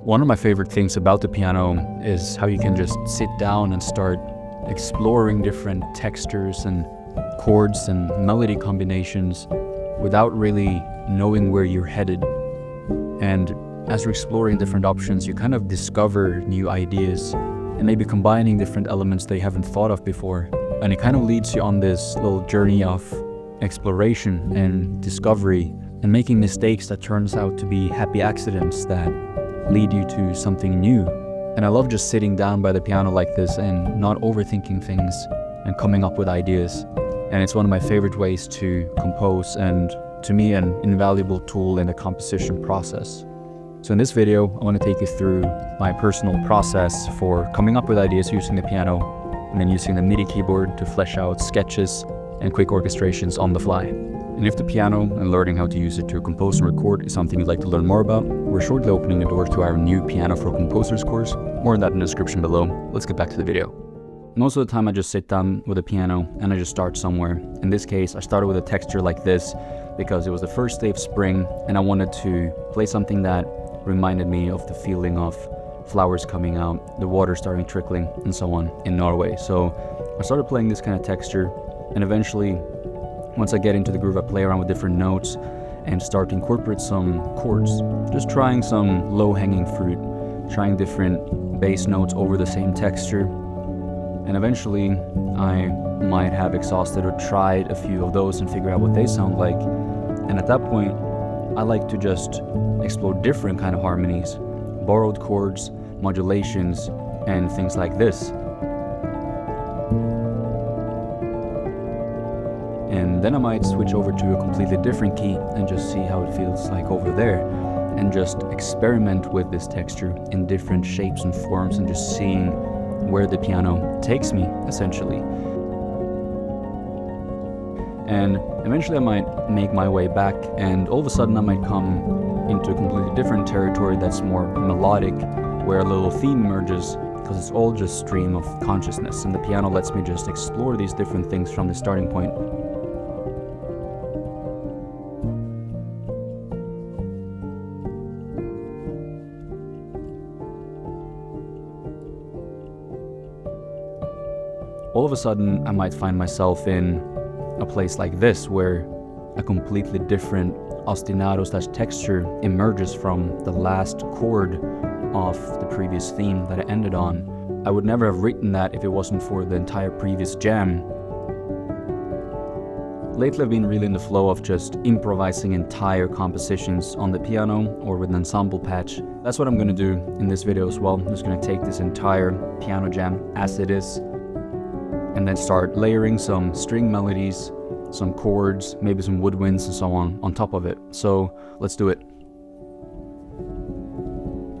One of my favorite things about the piano is how you can just sit down and start exploring different textures and chords and melody combinations without really knowing where you're headed. And as you're exploring different options, you kind of discover new ideas and maybe combining different elements that you haven't thought of before. And it kind of leads you on this little journey of exploration and discovery and making mistakes that turns out to be happy accidents that lead you to something new. And I love just sitting down by the piano like this and not overthinking things and coming up with ideas. And it's one of my favorite ways to compose, and to me an invaluable tool in the composition process. So in this video, I want to take you through my personal process for coming up with ideas using the piano, and then using the MIDI keyboard to flesh out sketches and quick orchestrations on the fly. And if the piano and learning how to use it to compose and record is something you'd like to learn more about, we're shortly opening the doors to our new Piano for Composers course. More on that in the description below. Let's get back to the video. Most of the time I just sit down with a piano and I just start somewhere. In this case, I started with a texture like this because it was the first day of spring and I wanted to play something that reminded me of the feeling of flowers coming out, the water starting trickling, and so on in Norway. So I started playing this kind of texture, and eventually, once I get into the groove, I play around with different notes and start to incorporate some chords. Just trying some low-hanging fruit, trying different bass notes over the same texture. And eventually, I might have exhausted or tried a few of those and figure out what they sound like. And at that point, I like to just explore different kind of harmonies, borrowed chords, modulations, and things like this. And then I might switch over to a completely different key and just see how it feels like over there, and just experiment with this texture in different shapes and forms, and just seeing where the piano takes me, essentially. And eventually I might make my way back, and all of a sudden I might come into a completely different territory that's more melodic, where a little theme emerges, because it's all just stream of consciousness, and the piano lets me just explore these different things from the starting point. All of a sudden, I might find myself in a place like this, where a completely different ostinato/texture emerges from the last chord of the previous theme that I ended on. I would never have written that if it wasn't for the entire previous jam. Lately, I've been really in the flow of just improvising entire compositions on the piano or with an ensemble patch. That's what I'm going to do in this video as well. I'm just going to take this entire piano jam as it is, and then start layering some string melodies, some chords, maybe some woodwinds and so on top of it. So let's do it.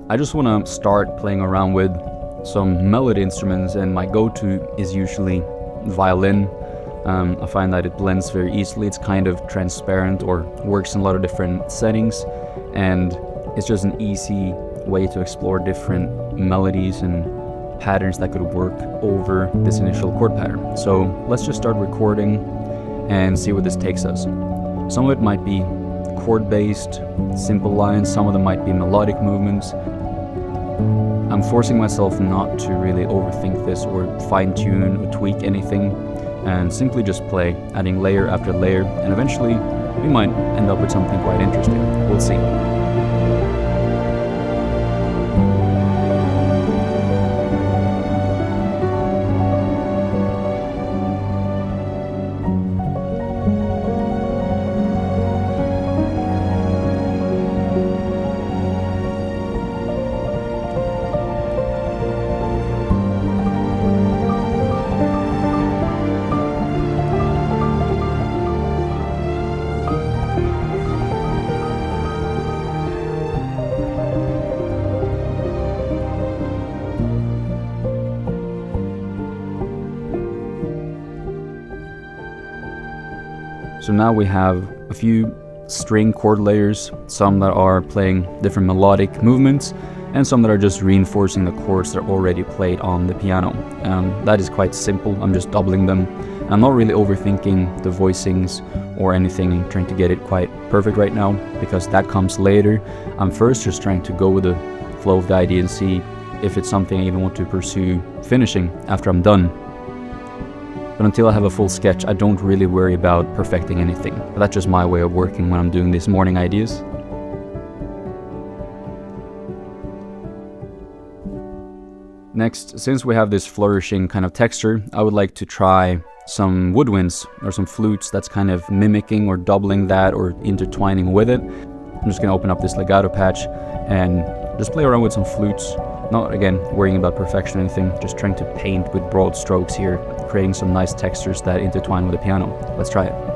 I just want to start playing around with some melody instruments, and my go-to is usually violin. I find that it blends very easily. It's kind of transparent, or works in a lot of different settings, and it's just an easy way to explore different melodies and patterns that could work over this initial chord pattern. So let's just start recording and see where this takes us. Some of it might be chord-based, simple lines, some of them might be melodic movements. I'm forcing myself not to really overthink this or fine-tune or tweak anything, and simply just play, adding layer after layer, and eventually we might end up with something quite interesting. We'll see. So now we have a few string chord layers, some that are playing different melodic movements, and some that are just reinforcing the chords that are already played on the piano. That is quite simple. I'm just doubling them. I'm not really overthinking the voicings or anything and trying to get it quite perfect right now, because that comes later. I'm first just trying to go with the flow of the idea and see if it's something I even want to pursue finishing after I'm done. But until I have a full sketch, I don't really worry about perfecting anything. But that's just my way of working when I'm doing these morning ideas. Next, since we have this flourishing kind of texture, I would like to try some woodwinds or some flutes that's kind of mimicking or doubling that or intertwining with it. I'm just going to open up this legato patch and just play around with some flutes. Not, again, worrying about perfection or anything, just trying to paint with broad strokes here, creating some nice textures that intertwine with the piano. Let's try it.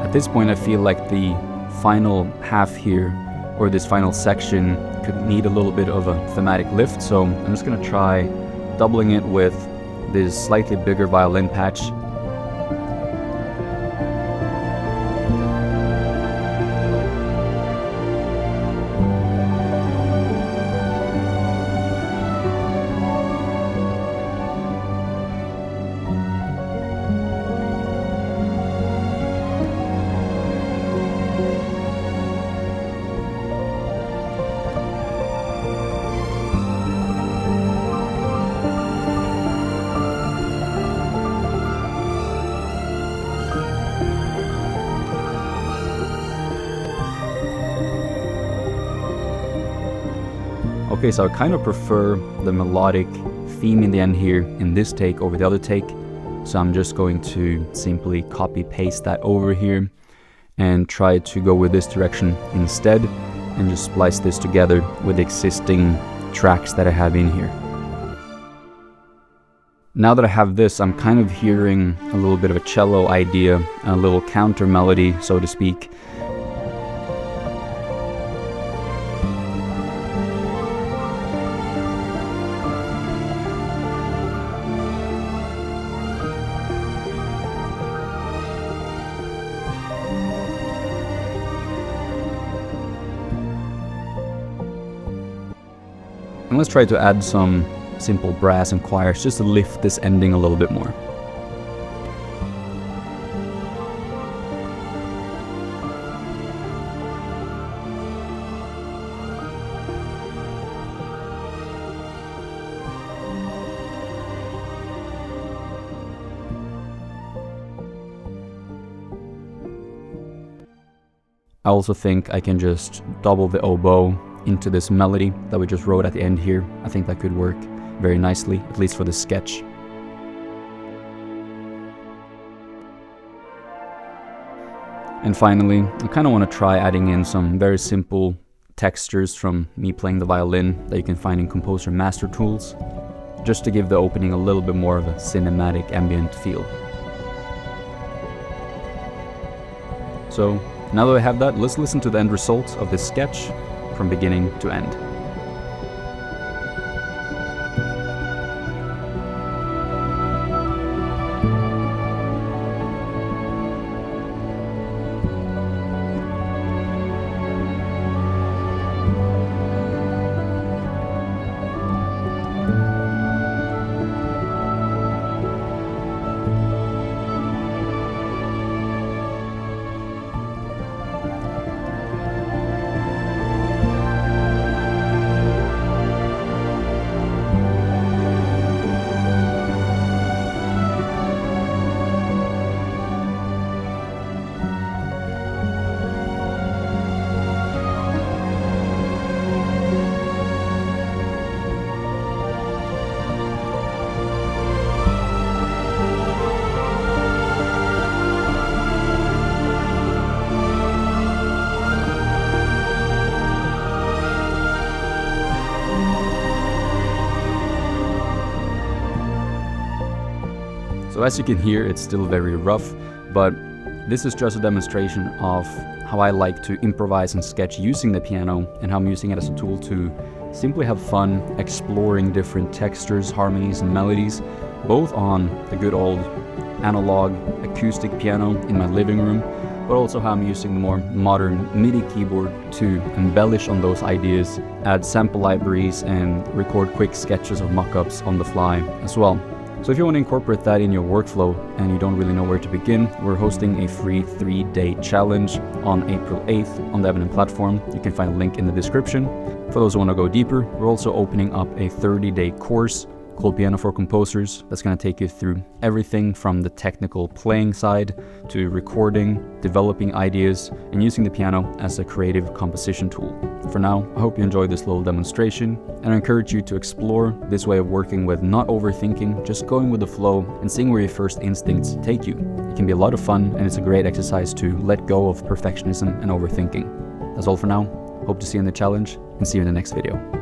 At this point, I feel like the final half here, or this final section, could need a little bit of a thematic lift, so I'm just going to try doubling it with this slightly bigger violin patch. Okay, so I kind of prefer the melodic theme in the end here in this take over the other take. So I'm just going to simply copy paste that over here and try to go with this direction instead and just splice this together with the existing tracks that I have in here. Now that I have this, I'm kind of hearing a little bit of a cello idea, a little counter melody, so to speak. And let's try to add some simple brass and choirs just to lift this ending a little bit more. I also think I can just double the oboe into this melody that we just wrote at the end here. I think that could work very nicely, at least for the sketch. And finally, I kind of want to try adding in some very simple textures from me playing the violin that you can find in Composer Master Tools, just to give the opening a little bit more of a cinematic ambient feel. So now that we have that, let's listen to the end result of this sketch from beginning to end. So as you can hear, it's still very rough, But this is just a demonstration of how I like to improvise and sketch using the piano, and how I'm using it as a tool to simply have fun exploring different textures, harmonies, and melodies, both on the good old analog acoustic piano in my living room, but also how I'm using the more modern MIDI keyboard to embellish on those ideas, add sample libraries, and record quick sketches of mock-ups on the fly as well. So if you want to incorporate that in your workflow and you don't really know where to begin, we're hosting a free 3-day challenge on April 8th on the Evenant platform. You can find a link in the description. For those who want to go deeper, we're also opening up a 30-day course called Piano for Composers that's going to take you through everything from the technical playing side to recording, developing ideas, and using the piano as a creative composition tool. For now, I hope you enjoyed this little demonstration, and I encourage you to explore this way of working with not overthinking, just going with the flow and seeing where your first instincts take you. It can be a lot of fun, and it's a great exercise to let go of perfectionism and overthinking. That's all for now. Hope to see you in the challenge, and see you in the next video.